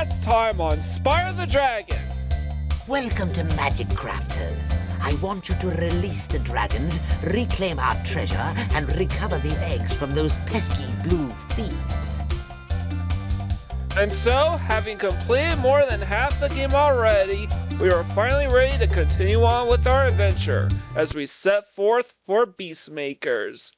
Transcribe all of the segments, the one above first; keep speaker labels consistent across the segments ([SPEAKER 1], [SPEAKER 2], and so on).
[SPEAKER 1] last time on Spyro the Dragon.
[SPEAKER 2] Welcome to Magic Crafters. I want you to release the dragons, reclaim our treasure, and recover the eggs from those pesky blue thieves.
[SPEAKER 1] And so, having completed more than half the game already, we are finally ready to continue on with our adventure as we set forth for Beastmakers.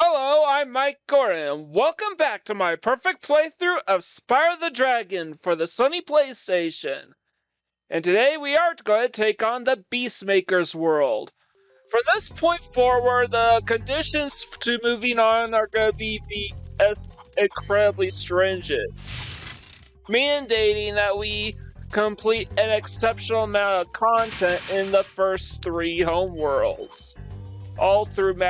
[SPEAKER 1] Hello, I'm Mike Gordon, and welcome back to my perfect playthrough of Spyro the Dragon for the Sony PlayStation. And today we are going to take on the Beastmakers world. From this point forward, the conditions to moving on are going to be incredibly stringent, mandating that we complete an exceptional amount of content in the first 3 home worlds. All from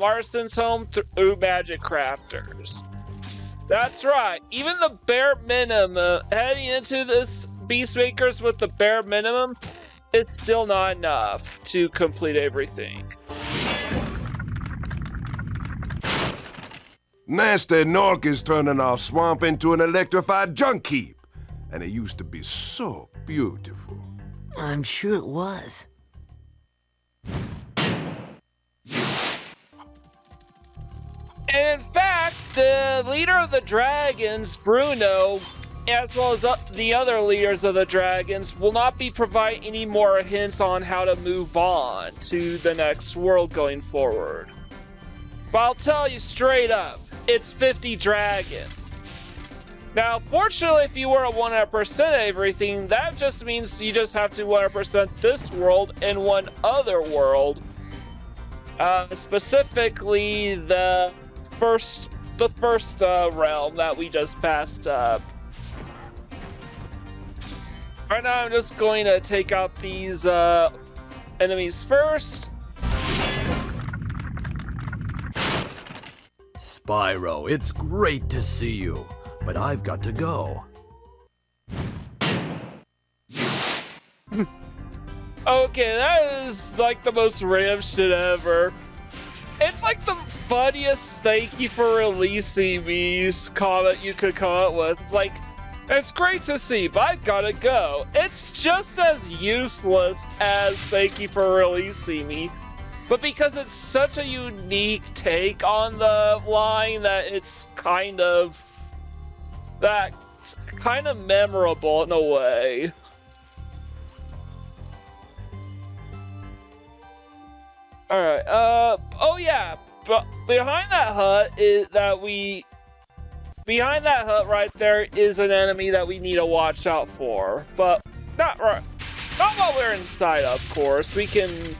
[SPEAKER 1] Arson's home through Magic Crafters. That's right, even the bare minimum, heading into this Beastmakers with the bare minimum is still not enough to complete everything.
[SPEAKER 3] Nasty Nork is turning our swamp into an electrified junk heap. And it used to be so beautiful.
[SPEAKER 2] I'm sure it was.
[SPEAKER 1] And in fact, the leader of the dragons, Bruno, as well as the other leaders of the dragons, will not be providing any more hints on how to move on to the next world going forward. But I'll tell you straight up, it's 50 dragons. Now, fortunately, if you were to 100% everything, that just means you just have to 100% this world and one other world. Specifically, the first realm that we just passed up. Right now, I'm just going to take out these enemies first.
[SPEAKER 4] Spyro, it's great to see you, but I've got to go.
[SPEAKER 1] Okay, that is like the most random shit ever. It's like the funniest "thank you for releasing me" comment you could come up with. It's like, it's great to see, but I gotta go. It's just as useless as "thank you for releasing me," but because it's such a unique take on the line that it's kind of memorable in a way. Alright, oh yeah, but behind that hut right there is an enemy that we need to watch out for, but not while we're inside, of course. We can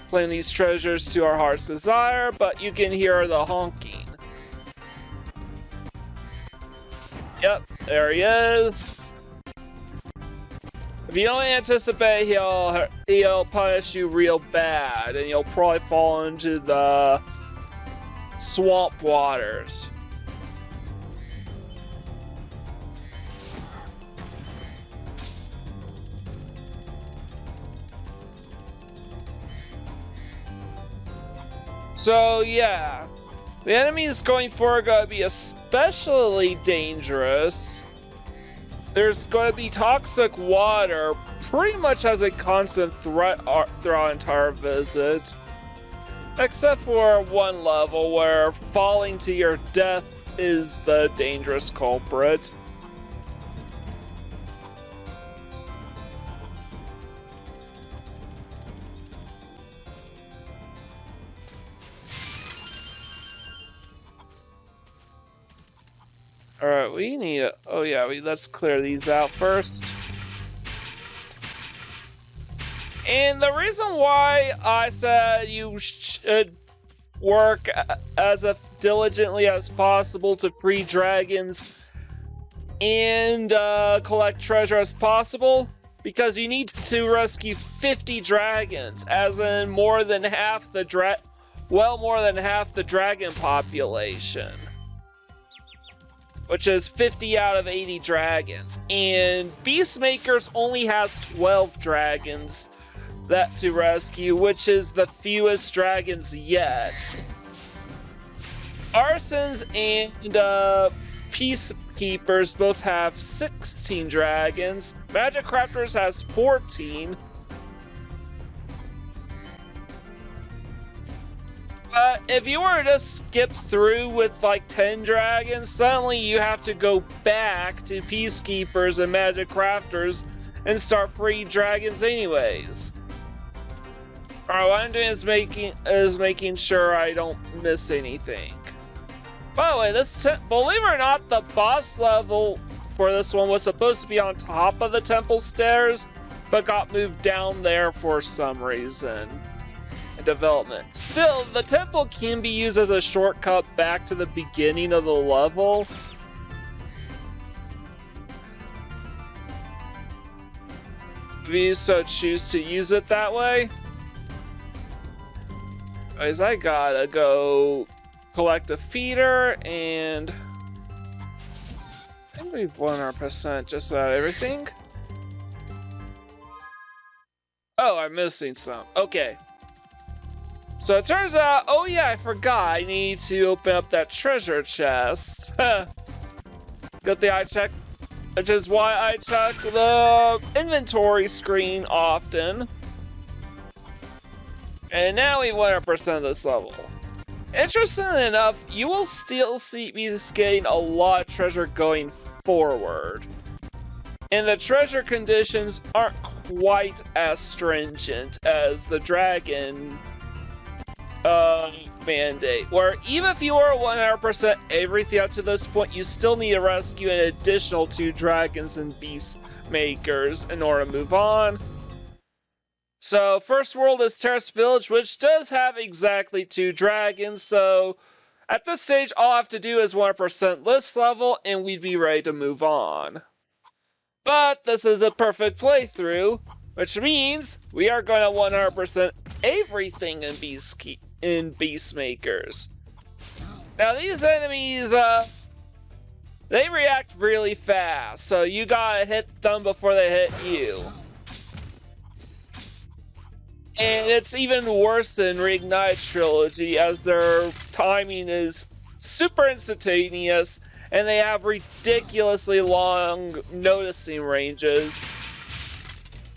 [SPEAKER 1] claim these treasures to our heart's desire, but you can hear the honking. Yep, there he is. If you don't anticipate, he'll punish you real bad, and you'll probably fall into the swamp waters. So yeah, the enemies going forward are going to be especially dangerous. There's going to be toxic water pretty much as a constant threat throughout our entire visit. Except for one level where falling to your death is the dangerous culprit. Alright, we need a... Oh yeah, let's clear these out first. And the reason why I said you should work as diligently as possible to free dragons and collect treasure as possible, because you need to rescue 50 dragons, as in more than half the dragon population. Which is 50 out of 80 dragons. And Beastmakers only has 12 dragons to rescue, which is the fewest dragons yet. Arson's and Peacekeepers both have 16 dragons. Magic Crafters has 14. But if you were to skip through with like 10 dragons, suddenly you have to go back to Peacekeepers and Magic Crafters and start free dragons anyways. Alright, what I'm doing is making sure I don't miss anything. By the way, believe it or not, the boss level for this one was supposed to be on top of the temple stairs, but got moved down there for some reason in development. Still, the temple can be used as a shortcut back to the beginning of the level. If you so choose to use it that way. Anyways, I gotta go collect a feeder, and I think we've 100% just about everything. Oh, I'm missing some. Okay. So it turns out, oh yeah, I forgot. I need to open up that treasure chest. Good thing I checked, which is why I check the inventory screen often. And now we 100% this level. Interestingly enough, you will still be getting a lot of treasure going forward. And the treasure conditions aren't quite as stringent as the dragon mandate, where even if you are 100% everything up to this point, you still need to rescue an additional 2 dragons and beast makers in order to move on. So, first world is Terrace Village, which does have exactly 2 dragons, so at this stage, all I have to do is 100% this level, and we'd be ready to move on. But this is a perfect playthrough, which means we are going to 100% everything in Beastmakers. Now, these enemies, they react really fast, so you gotta hit them before they hit you. And it's even worse than Reignite Trilogy, as their timing is super instantaneous, and they have ridiculously long noticing ranges.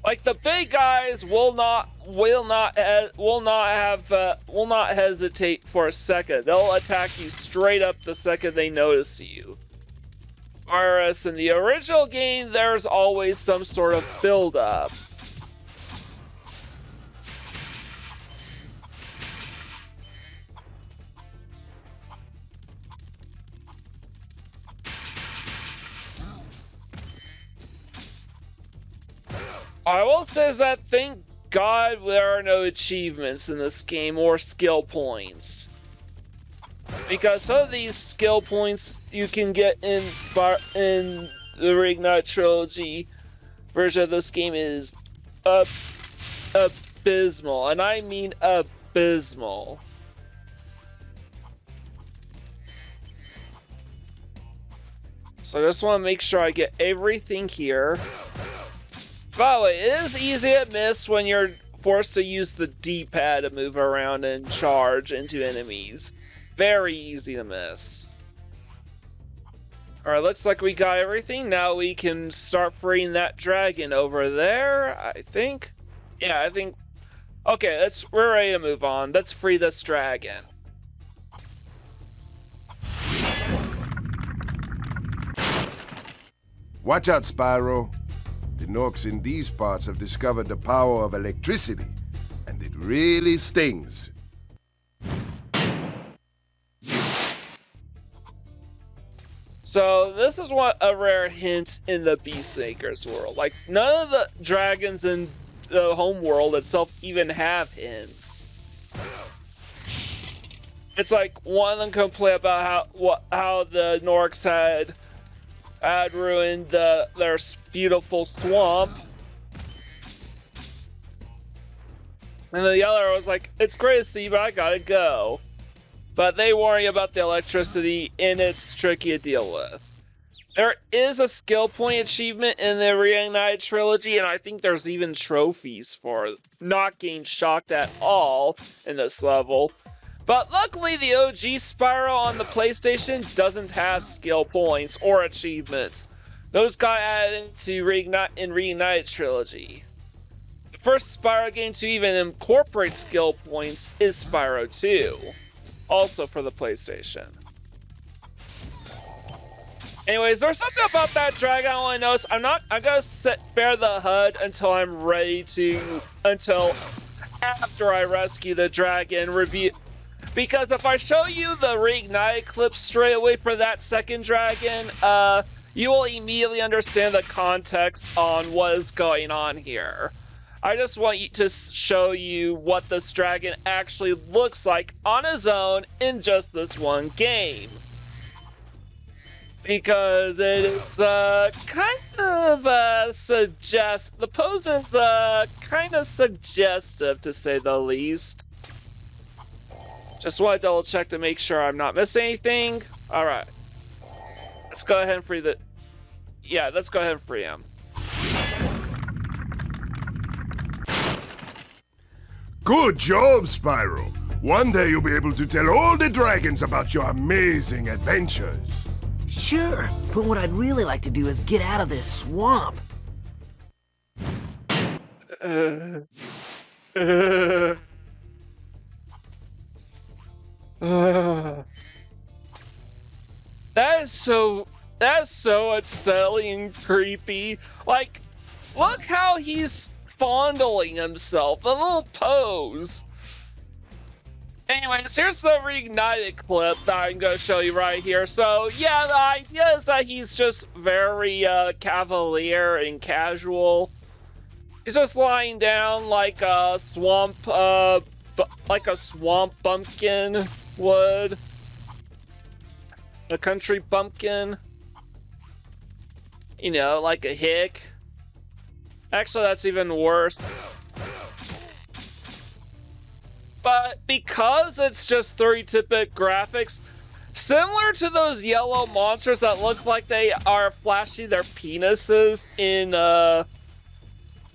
[SPEAKER 1] Like, the big guys will not hesitate for a second. They'll attack you straight up the second they notice you. Whereas in the original game, there's always some sort of build-up. I will say that thank God there are no achievements in this game or skill points. Because some of these skill points you can get in the Reignite Trilogy version of this game is abysmal. And I mean abysmal. So I just want to make sure I get everything here. By the way, it is easy to miss when you're forced to use the D-pad to move around and charge into enemies. Very easy to miss. Alright, looks like we got everything. Now we can start freeing that dragon over there, I think. Yeah, I think... Okay, we're ready to move on. Let's free this dragon.
[SPEAKER 3] Watch out, Spyro. The Norks in these parts have discovered the power of electricity, and it really stings.
[SPEAKER 1] So this is a rare hint in the Beastmakers world. Like, none of the dragons in the home world itself even have hints. It's like one of them complain about how the Norks had ruined their beautiful swamp. And the other was like, it's great to see, but I gotta go. But they worry about the electricity, and it's tricky to deal with. There is a skill point achievement in the Reignite Trilogy, and I think there's even trophies for not getting shocked at all in this level. But luckily, the OG Spyro on the PlayStation doesn't have skill points or achievements. Those got added into Reignited Trilogy. The first Spyro game to even incorporate skill points is Spyro 2, also for the PlayStation. Anyways, there's something about that dragon I want to notice. I'm gonna spare the HUD until I'm ready to, until after I rescue the dragon review. Because if I show you the reignited clip straight away for that second dragon, you will immediately understand the context on what is going on here. I just want you to show you what this dragon actually looks like on his own in just this one game. Because it is kind of the pose is kind of suggestive, to say the least. Just want to double check to make sure I'm not missing anything. All right, let's go ahead and free the. Yeah, let's go ahead and free him.
[SPEAKER 3] Good job, Spyro. One day you'll be able to tell all the dragons about your amazing adventures.
[SPEAKER 2] Sure, but what I'd really like to do is get out of this swamp.
[SPEAKER 1] That is so unsettling and creepy. Like, look how he's fondling himself, the little pose. Anyways, here's the reignited clip that I'm going to show you right here. So, yeah, the idea is that he's just very cavalier and casual. He's just lying down like a swamp bumpkin would. A country bumpkin. You know, like a hick. Actually, that's even worse. But because it's just 3-bit graphics, similar to those yellow monsters that look like they are flashing their penises in,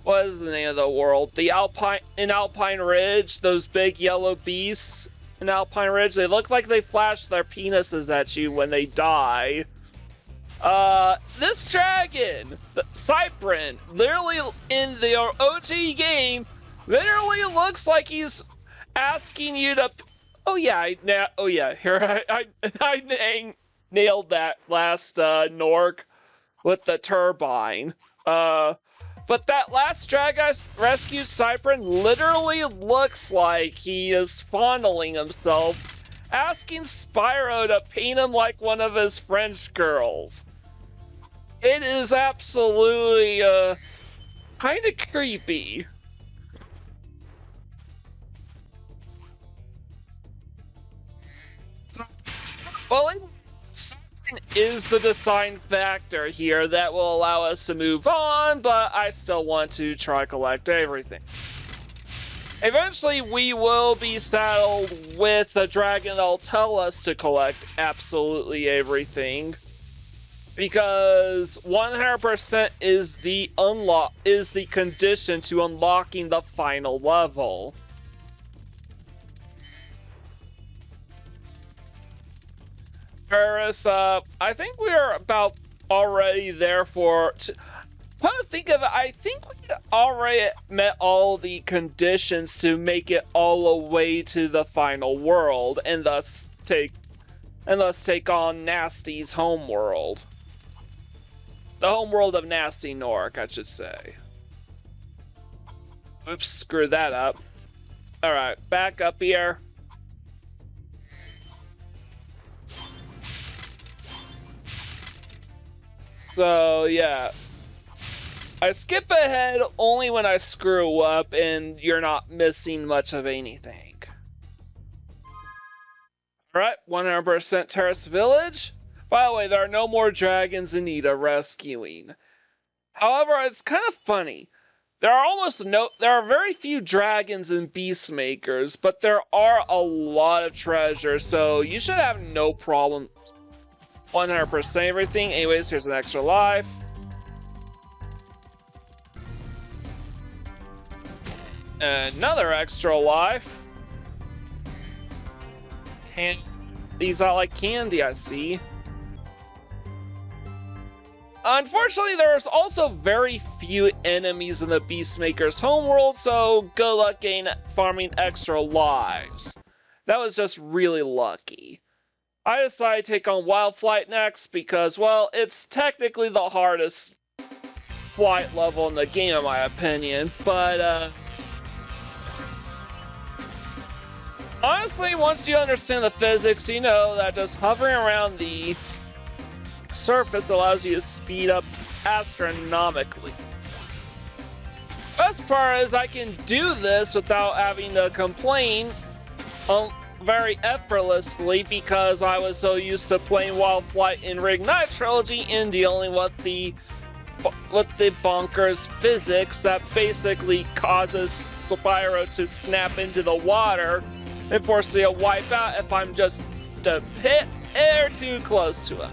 [SPEAKER 1] what is the name of the world? In Alpine Ridge, those big yellow beasts in Alpine Ridge, they look like they flash their penises at you when they die. This dragon, Cyprin, literally in the OG game, literally looks like he's asking you to. Here I nailed that last Nork with the turbine. But that last drag I rescued, Cyprin, literally looks like he is fondling himself, asking Spyro to paint him like one of his French girls. It is absolutely kind of creepy. Well, something is the design factor here that will allow us to move on, but I still want to try collect everything. Eventually, we will be saddled with a dragon that'll tell us to collect absolutely everything, because 100% is the condition to unlocking the final level. Terrace, I think we're about already there for. Come to think of it, I think we already met all the conditions to make it all the way to the final world, and thus take on Nasty's homeworld. The homeworld of Nasty Nork, I should say. Oops, screwed that up. Alright, back up here. So, yeah. I skip ahead only when I screw up and you're not missing much of anything. Alright, 100% Terrace Village. By the way, there are no more dragons in need of rescuing. However, it's kind of funny. There are very few dragons and beastmakers, but there are a lot of treasures, so you should have no problem 100% everything. Anyways, here's an extra life. Another extra life. hand these out like candy, I see. Unfortunately, there's also very few enemies in the Beastmaker's homeworld, so good luck farming extra lives. That was just really lucky. I decided to take on Wild Flight next because, well, it's technically the hardest flight level in the game in my opinion, but honestly, once you understand the physics, you know that just hovering around the surface allows you to speed up astronomically. Best part is I can do this without having to complain very effortlessly because I was so used to playing Wild Flight in Reignite Trilogy and dealing with the bonkers physics that basically causes Spyro to snap into the water and force me to wipe out if I'm just a bit or too close to him.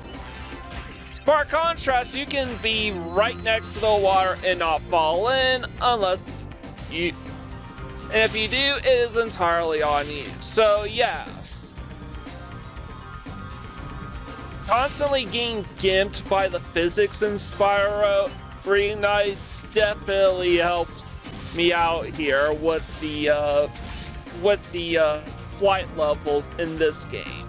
[SPEAKER 1] For contrast, you can be right next to the water and not fall in unless you... And if you do, it is entirely on you. So yes. Constantly getting gimped by the physics in Spyro Reignite definitely helped me out here with the flight levels in this game.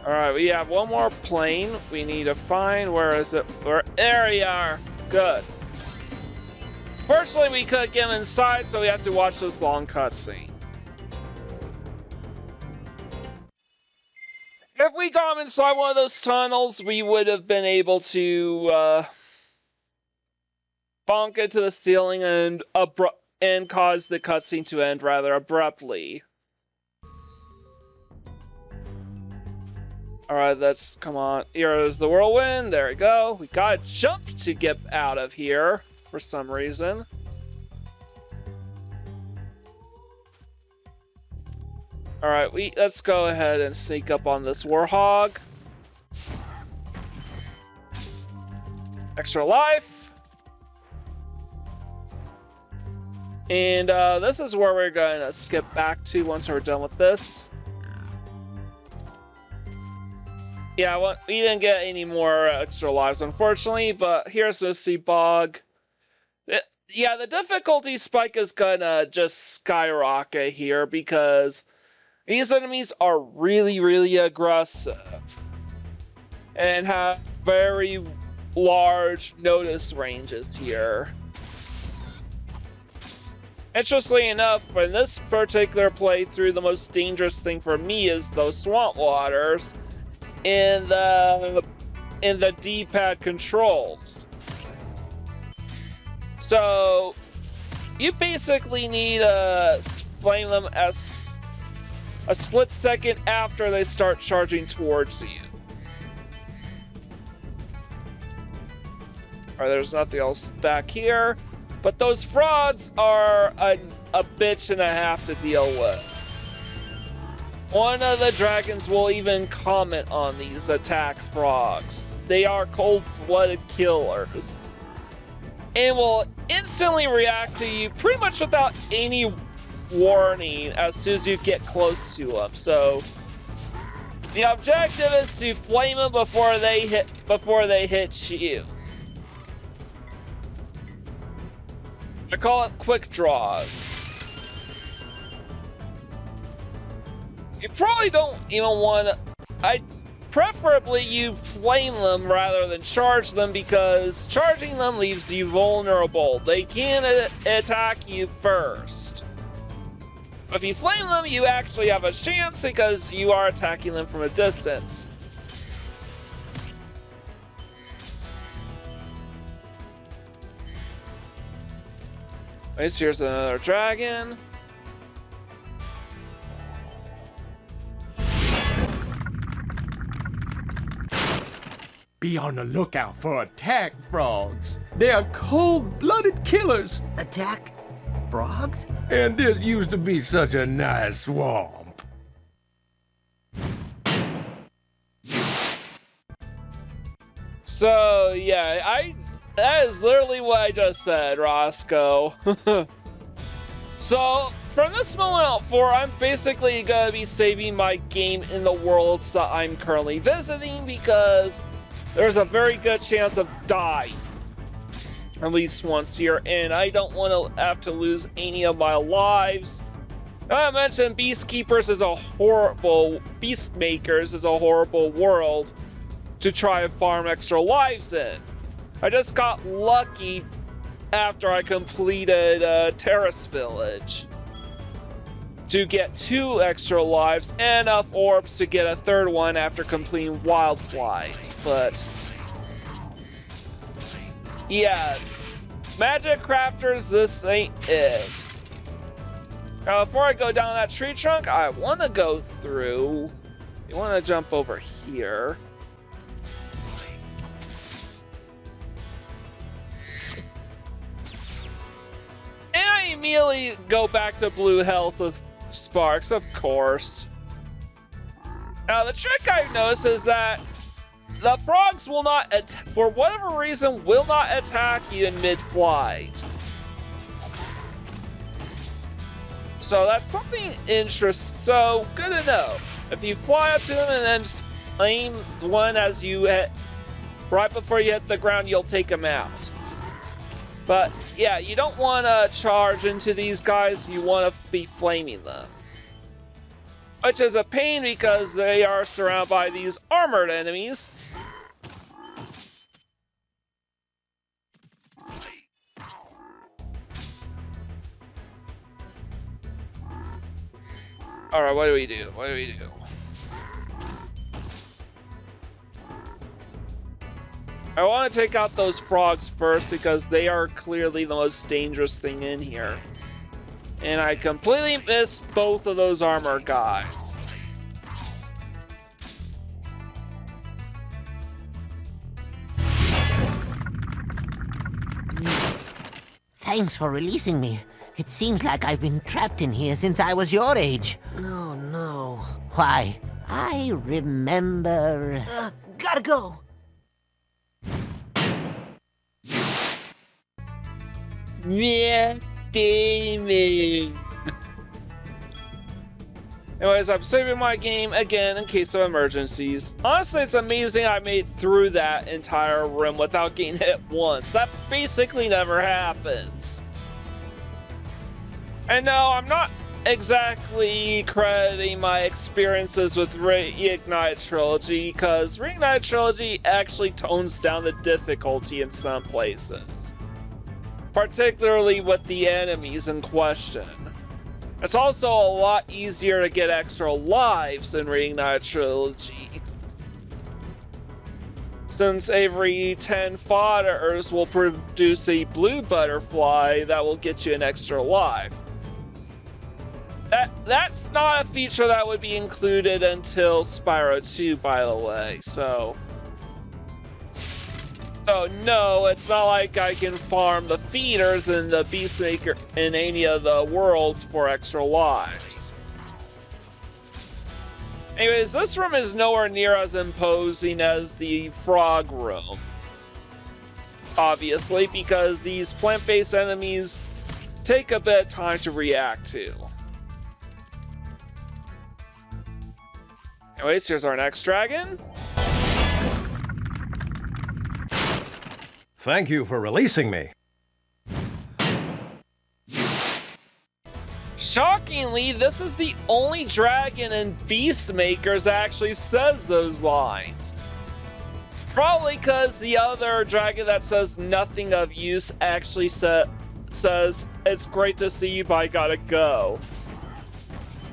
[SPEAKER 1] Alright, we have one more plane we need to find. Where is it? There you are. Good. Fortunately, we couldn't get him inside, so we have to watch this long cutscene. If we got him inside one of those tunnels, we would have been able to bonk into the ceiling and cause the cutscene to end rather abruptly. Alright, let's, come on. Here is the whirlwind. There we go. We gotta jump to get out of here for some reason. Alright, let's go ahead and sneak up on this warhog. Extra life. And this is where we're gonna skip back to once we're done with this. Yeah, well, we didn't get any more extra lives, unfortunately, but here's Misty Bog. Yeah, the difficulty spike is gonna just skyrocket here because these enemies are really, really aggressive and have very large notice ranges here. Interestingly enough, in this particular playthrough, the most dangerous thing for me is those swamp waters in the D-pad controls. So you basically need to flame them as a split second after they start charging towards you. Alright, there's nothing else back here, but those frogs are a bitch and a half to deal with. One of the dragons will even comment on these attack frogs. They are cold-blooded killers. And will instantly react to you pretty much without any warning as soon as you get close to them. So the objective is to flame them before they hit you. I call it quick draws. You probably don't even want to... Preferably you flame them rather than charge them because charging them leaves you vulnerable. They can attack you first. If you flame them, you actually have a chance because you are attacking them from a distance. Nice, here's another dragon.
[SPEAKER 4] Be on the lookout for attack frogs. They are cold-blooded killers.
[SPEAKER 2] Attack frogs?
[SPEAKER 4] And this used to be such a nice swarm.
[SPEAKER 1] So yeah, that is literally what I just said, Roscoe. So from this moment forward, I'm basically gonna be saving my game in the worlds that I'm currently visiting because there's a very good chance of dying at least once here, and I don't want to have to lose any of my lives. I mentioned Beastmakers is a horrible world to try and farm extra lives in. I just got lucky after I completed Terrace Village to get 2 extra lives and enough orbs to get a 3rd one after completing Wild Flight. But yeah, Magic Crafters, this ain't it. Now, before I go down that tree trunk, I want to go through. You want to jump over here. And I immediately go back to blue health with sparks, of course. Now, the trick I've noticed is that the frogs will not, for whatever reason, will not attack you in mid-flight. So that's something interesting. So good to know. If you fly up to them and then just aim one as you hit, right before you hit the ground, you'll take them out. But yeah, you don't want to charge into these guys. You want to be flaming them, which is a pain because they are surrounded by these armored enemies. Alright, what do we do? What do we do? I want to take out those frogs first because they are clearly the most dangerous thing in here. And I completely missed both of those armor guys.
[SPEAKER 2] Thanks for releasing me. It seems like I've been trapped in here since I was your age. No, no. Why, I remember... gotta go.
[SPEAKER 1] Yeah, gaming. Anyways, I'm saving my game again in case of emergencies. Honestly, it's amazing I made through that entire room without getting hit once. That basically never happens. And no, I'm not exactly crediting my experiences with Reignite Trilogy, because Reignite Trilogy actually tones down the difficulty in some places. Particularly with the enemies in question. It's also a lot easier to get extra lives in Reignite Trilogy, since every 10 fodders will produce a blue butterfly that will get you an extra life. That's not a feature that would be included until Spyro 2, by the way, so no, it's not like I can farm the feeders in the Beastmaker in any of the worlds for extra lives. Anyways, this room is nowhere near as imposing as the frog room. Obviously, because these plant-based enemies take a bit of time to react to. Anyways, here's our next dragon.
[SPEAKER 5] Thank you for releasing me.
[SPEAKER 1] Shockingly, this is the only dragon in Beastmakers that actually says those lines. Probably because the other dragon that says nothing of use actually says, "It's great to see you, but I gotta go."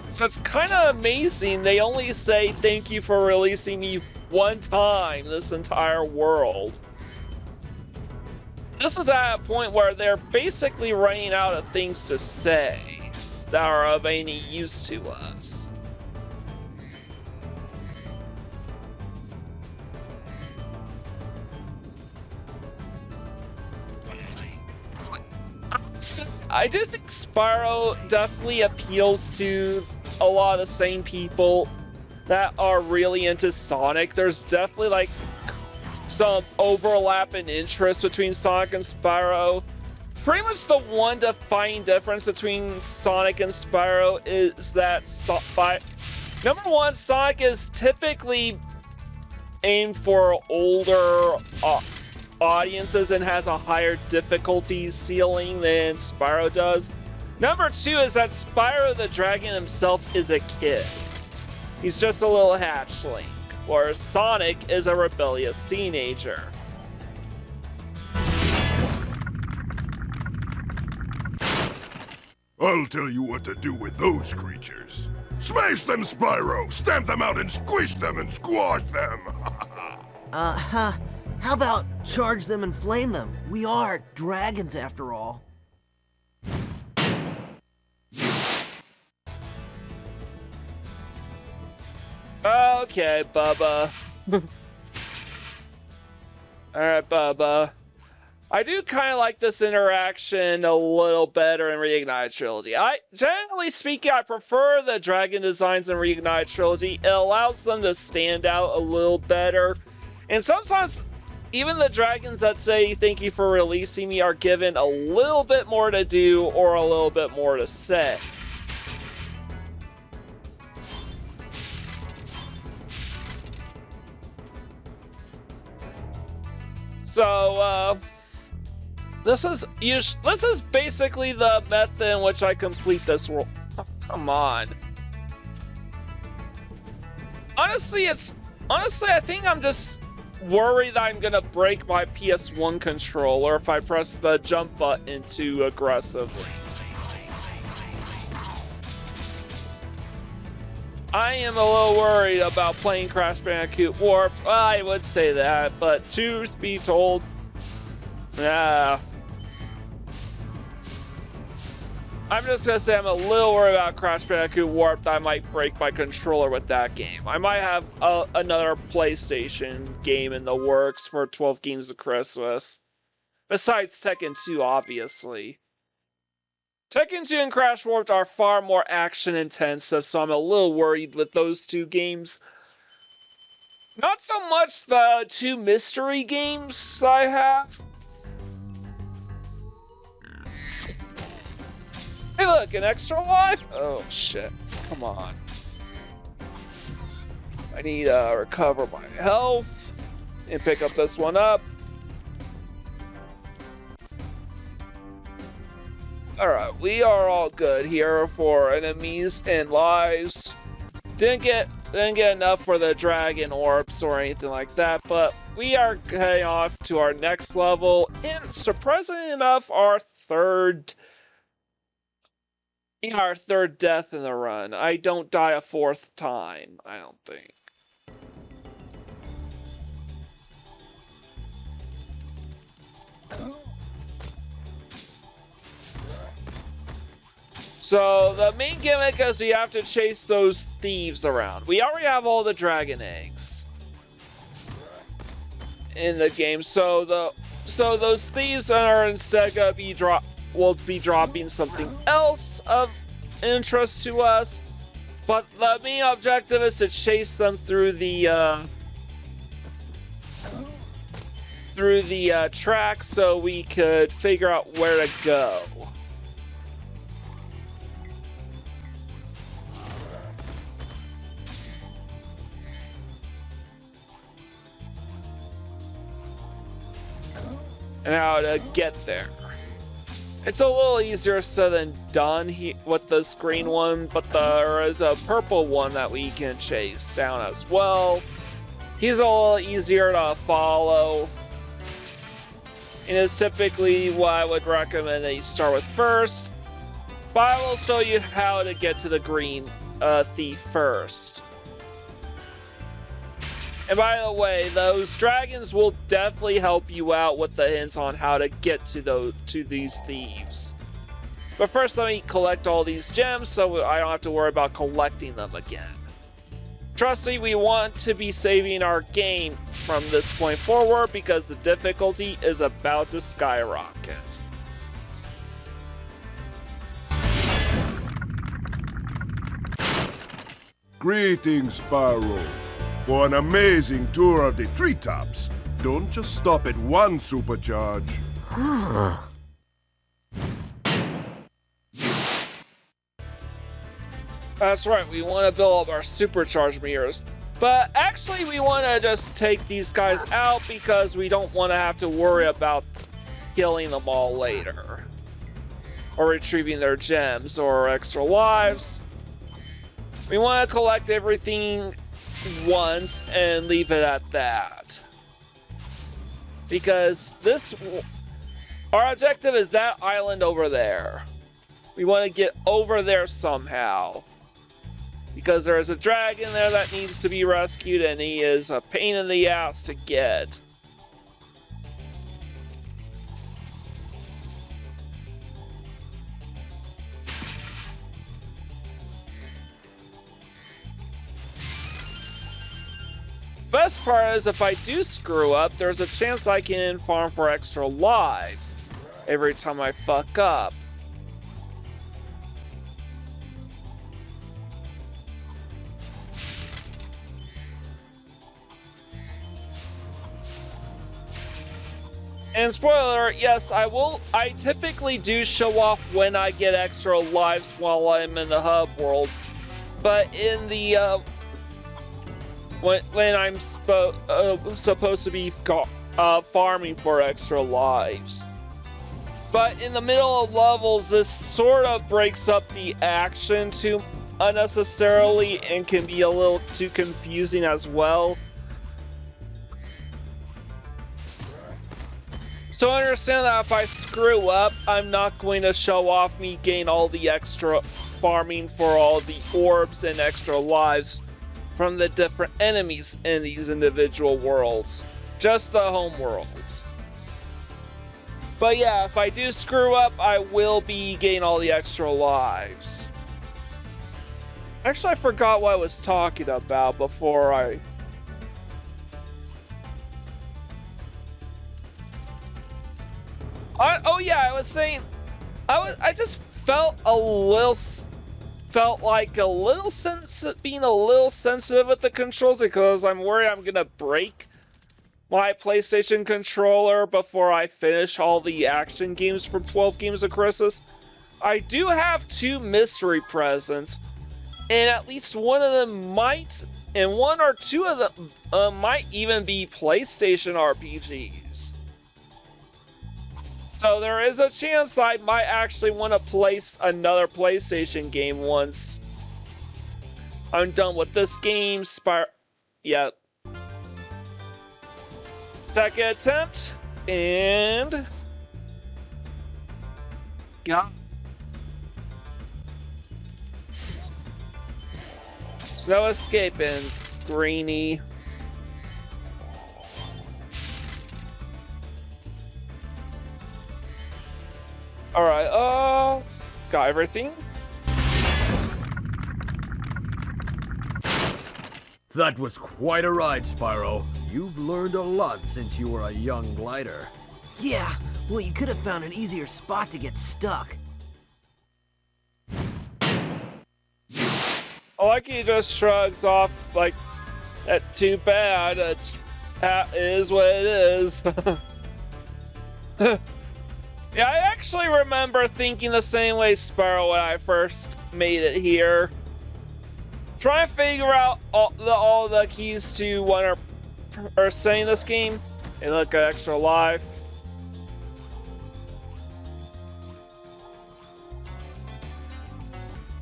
[SPEAKER 1] So it's kind of amazing they only say thank you for releasing me one time this entire world. This is at a point where they're basically running out of things to say that are of any use to us. I do think Spyro definitely appeals to a lot of the same people that are really into Sonic. There's definitely like some overlap in interest between Sonic and Spyro. Pretty much the one defining difference between Sonic and Spyro is that number one, Sonic is typically aimed for older audiences and has a higher difficulty ceiling than Spyro does. Number two is that Spyro the Dragon himself is a kid. He's just a little hatchling, whereas Sonic is a rebellious teenager.
[SPEAKER 3] I'll tell you what to do with those creatures. Smash them, Spyro! Stamp them out and squish them and squash them!
[SPEAKER 5] How about charge them and flame them? We are dragons after all.
[SPEAKER 1] Okay, Bubba. Alright, Bubba. I do kind of like this interaction a little better in Reignited Trilogy. Generally speaking, I prefer the dragon designs in Reignited Trilogy. It allows them to stand out a little better. And sometimes, even the dragons that say, "Thank you for releasing me," are given a little bit more to do or a little bit more to say. So, this is basically the method in which I complete this world. Oh, come on. Honestly, I think I'm just worried that I'm gonna break my PS1 controller if I press the jump button too aggressively. I am a little worried about playing Crash Bandicoot Warped. Well, I would say that, but truth be told, yeah. I'm just gonna say I'm a little worried about Crash Bandicoot Warped. I might break my controller with that game. I might have another PlayStation game in the works for 12 Games of Christmas. Besides Tekken 2, obviously. Tekken 2 and Crash Warped are far more action intensive, so I'm a little worried with those two games. Not so much the two mystery games I have. Hey look, an extra life? Oh shit, come on. I need to recover my health and pick up this one up. Alright, we are all good here for enemies and lives. Didn't get enough for the dragon orbs or anything like that, but we are heading off to our next level, and surprisingly enough, our third death in the run. I don't die a fourth time, I don't think. So the main gimmick is we have to chase those thieves around. We already have all the dragon eggs in the game, so those thieves are instead gonna will be dropping something else of interest to us. But the main objective is to chase them through the track so we could figure out where to go. And how to get there. It's a little easier said than done with this green one, but there is a purple one that we can chase down as well. He's a little easier to follow. And it's typically what I would recommend that you start with first. But I will show you how to get to the green thief first. And by the way, those dragons will definitely help you out with the hints on how to get to these thieves. But first, let me collect all these gems so I don't have to worry about collecting them again. Trust me, we want to be saving our game from this point forward because the difficulty is about to skyrocket.
[SPEAKER 3] Greetings, Spyro. For an amazing tour of the treetops, Don't just stop at one supercharge.
[SPEAKER 1] That's right, we want to build our supercharged mirrors. But actually, we want to just take these guys out because we don't want to have to worry about killing them all later. Or retrieving their gems or extra lives. We want to collect everything once and leave it at that. Because our objective is that island over there. We want to get over there somehow. Because there is a dragon there that needs to be rescued, and he is a pain in the ass to get. Best part is if I do screw up, there's a chance I can farm for extra lives every time I fuck up. And spoiler, yes, I typically do show off when I get extra lives while I'm in the hub world. But in the, when I'm supposed to be farming for extra lives. But in the middle of levels, this sort of breaks up the action too unnecessarily and can be a little too confusing as well. So understand that if I screw up, I'm not going to show off me gain all the extra farming for all the orbs and extra lives from the different enemies in these individual worlds. Just the home worlds. But yeah, if I do screw up, I will be gain all the extra lives. Actually, I forgot what I was talking about before I... Oh yeah, I was saying, I just felt like being a little sensitive with the controls because I'm worried I'm gonna break my PlayStation controller before I finish all the action games from 12 Games of Christmas. I do have 2 mystery presents, and at least one of them might, and 1 or 2 of them might even be PlayStation RPGs. So there is a chance I might actually want to place another PlayStation game once I'm done with this game. Spyro. Yeah. Second attempt. And... yeah. There's no escaping, Greenie. Alright, got everything?
[SPEAKER 4] That was quite a ride, Spyro. You've learned a lot since you were a young glider.
[SPEAKER 5] Yeah, well, you could have found an easier spot to get stuck.
[SPEAKER 1] I like he just shrugs off like, that's too bad, it is what it is. Yeah, I actually remember thinking the same way, Spyro, when I first made it here. Try and figure out all the keys to what are saying this game, and look at extra life.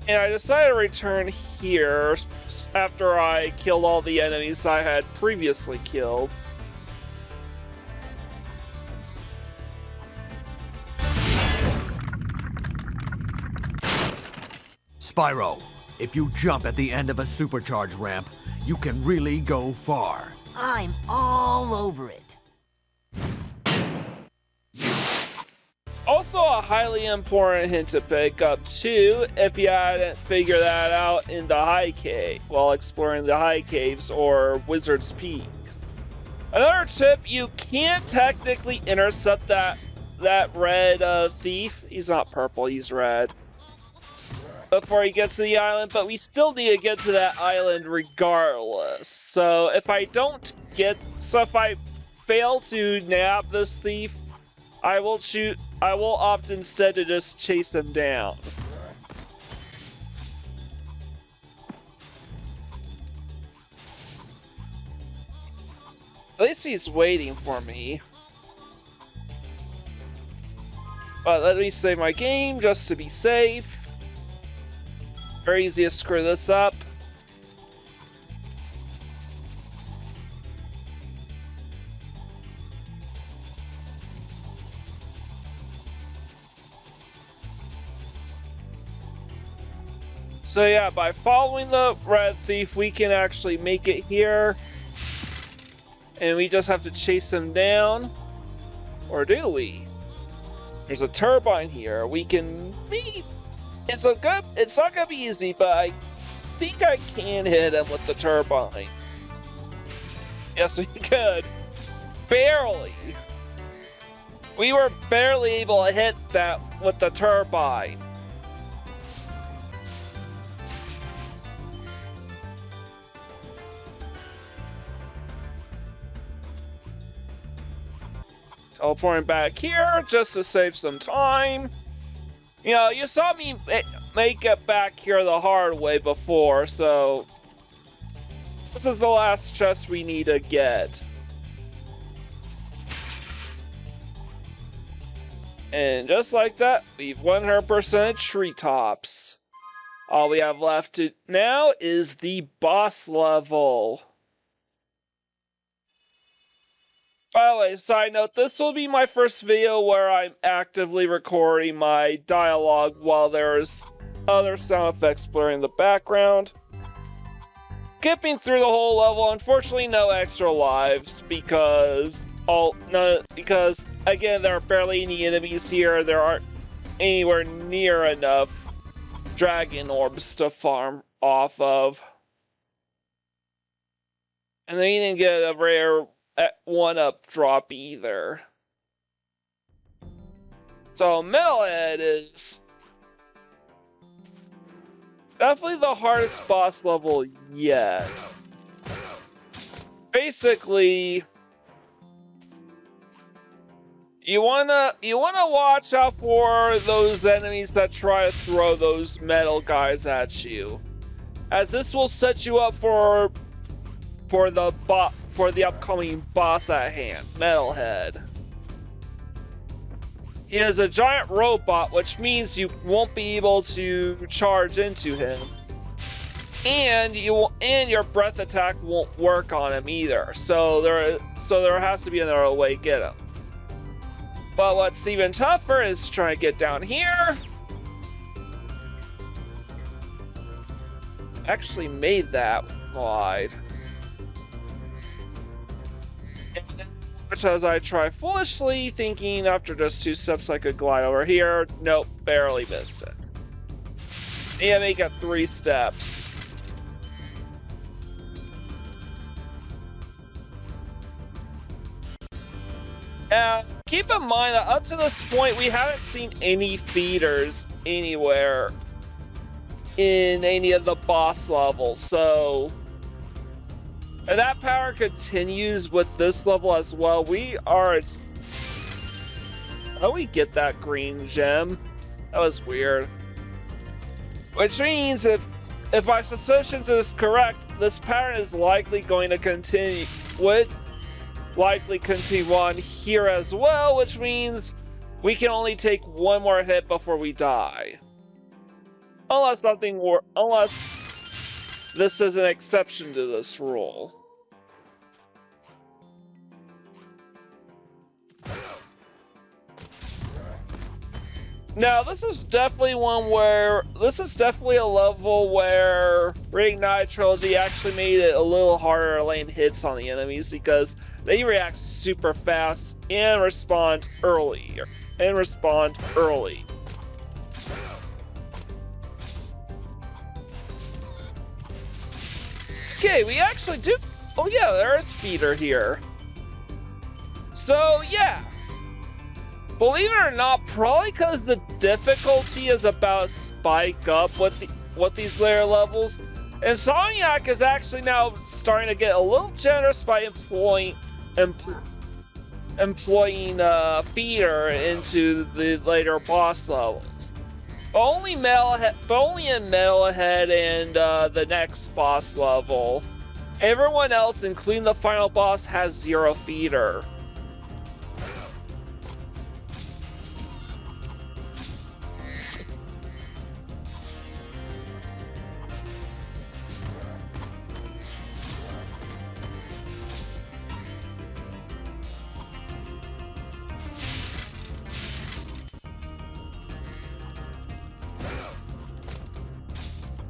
[SPEAKER 1] And I decided to return here after I killed all the enemies I had previously killed.
[SPEAKER 4] Spyro, if you jump at the end of a supercharge ramp, you can really go far.
[SPEAKER 2] I'm all over it.
[SPEAKER 1] Also a highly important hint to pick up too, if you hadn't figured that out in the high cave, while exploring the high caves or Wizard's Peak. Another tip, you can't technically intercept that red thief. He's not purple, he's red. Before he gets to the island, but we still need to get to that island regardless. So if I fail to nab this thief, I will opt instead to just chase him down. At least he's waiting for me. But let me save my game just to be safe. Very easy to screw this up. So yeah, by following the red thief, we can actually make it here. And we just have to chase him down. Or do we? There's a turbine here. We can meet. It's not gonna be easy, but I think I can hit him with the turbine. Yes, we could. Barely. We were barely able to hit that with the turbine. Teleporting back here just to save some time. You know, you saw me make it back here the hard way before, so this is the last chest we need to get. And just like that, we've 100% treetops. All we have left now is the boss level. By the way, side note, this will be my first video where I'm actively recording my dialogue while there's other sound effects blurring the background. Skipping through the whole level, unfortunately no extra lives because again, there are barely any enemies here. There aren't anywhere near enough dragon orbs to farm off of. And then you didn't get a rare 1-up drop either. So Metalhead is definitely the hardest boss level yet. Basically, you wanna watch out for those enemies that try to throw those metal guys at you, as this will set you up for the upcoming boss at hand, Metalhead. He is a giant robot, which means you won't be able to charge into him, and your breath attack won't work on him either. So there has to be another way to get him. But what's even tougher is trying to get down here. Actually made that wide. Which as I try foolishly, thinking after just 2 steps I could glide over here. Nope, barely missed it. Need to make it 3 steps. Now, keep in mind that up to this point, we haven't seen any feeders anywhere in any of the boss levels, so if that power continues with this level as well, we are... How do we get that green gem? That was weird. Which means if my suspicions is correct, this pattern is likely going to continue. Would likely continue on here as well, which means we can only take 1 more hit before we die. Unless this is an exception to this rule. Now, this is definitely a level where Reignite Trilogy actually made it a little harder laying hits on the enemies because they react super fast and respond early. Okay, we actually do. Oh yeah, there is feeder here. So yeah. Believe it or not, probably because the difficulty is about to spike up with these layer levels, Insomniac is actually now starting to get a little generous by employing feeder into the later boss levels. Only in Metalhead and the next boss level. Everyone else, including the final boss, has 0 feeder.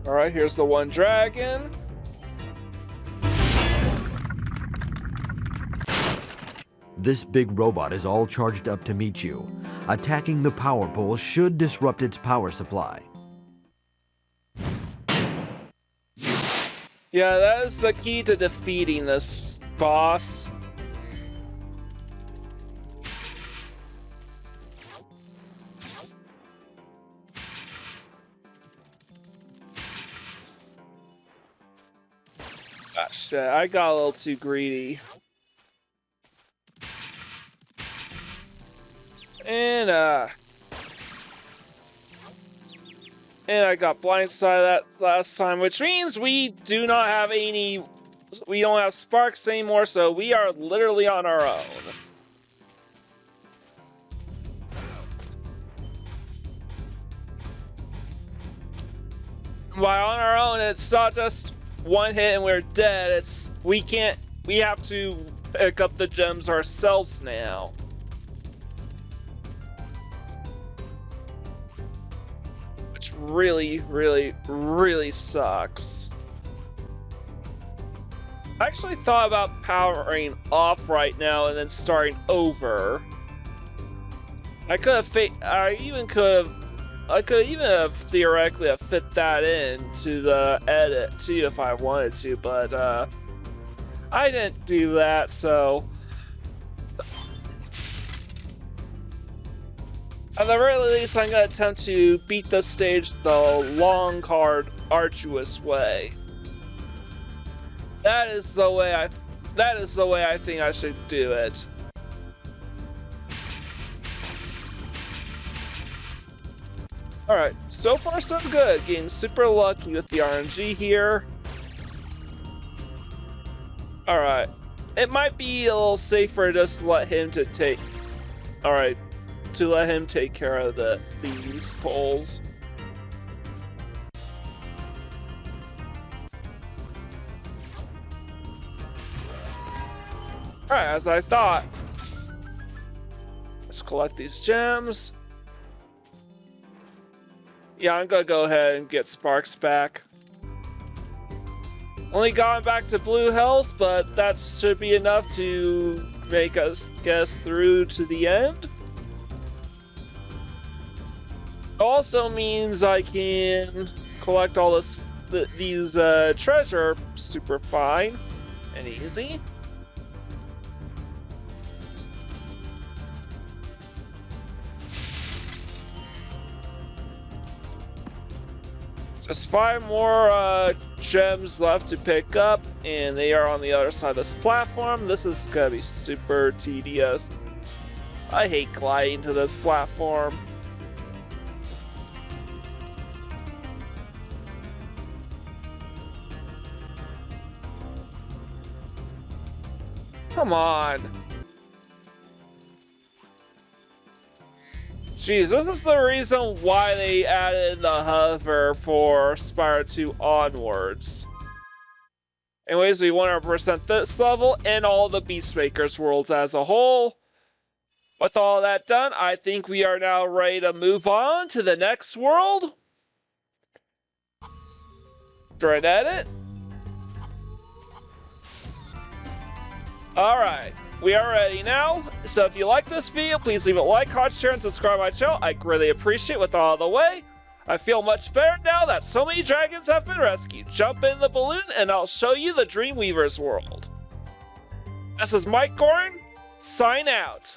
[SPEAKER 1] Alright, here's the one dragon.
[SPEAKER 6] This big robot is all charged up to meet you. Attacking the power pole should disrupt its power supply.
[SPEAKER 1] Yeah, that is the key to defeating this boss. Ah, shit, I got a little too greedy. And I got blindsided that last time, which means we don't have sparks anymore, so we are literally on our own. By on our own, it's not just one hit and we're dead. We have to pick up the gems ourselves now. Which really, really, really sucks. I actually thought about powering off right now and then starting over. I could even have theoretically have fit that into the edit too if I wanted to, but I didn't do that, so at the very least I'm gonna attempt to beat this stage the long, hard, arduous way. That is the way I think I should do it. Alright, so far so good. Getting super lucky with the RNG here. Alright. It might be a little safer just to let him take care of these poles. Alright, as I thought. Let's collect these gems. Yeah, I'm gonna go ahead and get Sparks back. Only got back to blue health, but that should be enough to make us get through to the end. Also means I can collect all these treasure super fine and easy. Just 5 more gems left to pick up, and they are on the other side of this platform. This is gonna be super tedious. I hate gliding to this platform. Come on. Jeez, this is the reason why they added the hover for Spyro 2 onwards. Anyways, we 100% this level and all the Beastmakers worlds as a whole. With all that done, I think we are now ready to move on to the next world. Dread edit. Alright. We are ready now, so if you like this video, please leave a like, comment, share, and subscribe to my channel. I greatly appreciate it. With all the way, I feel much better now that so many dragons have been rescued. Jump in the balloon and I'll show you the Dreamweaver's world. This is Mike Gorin, sign out.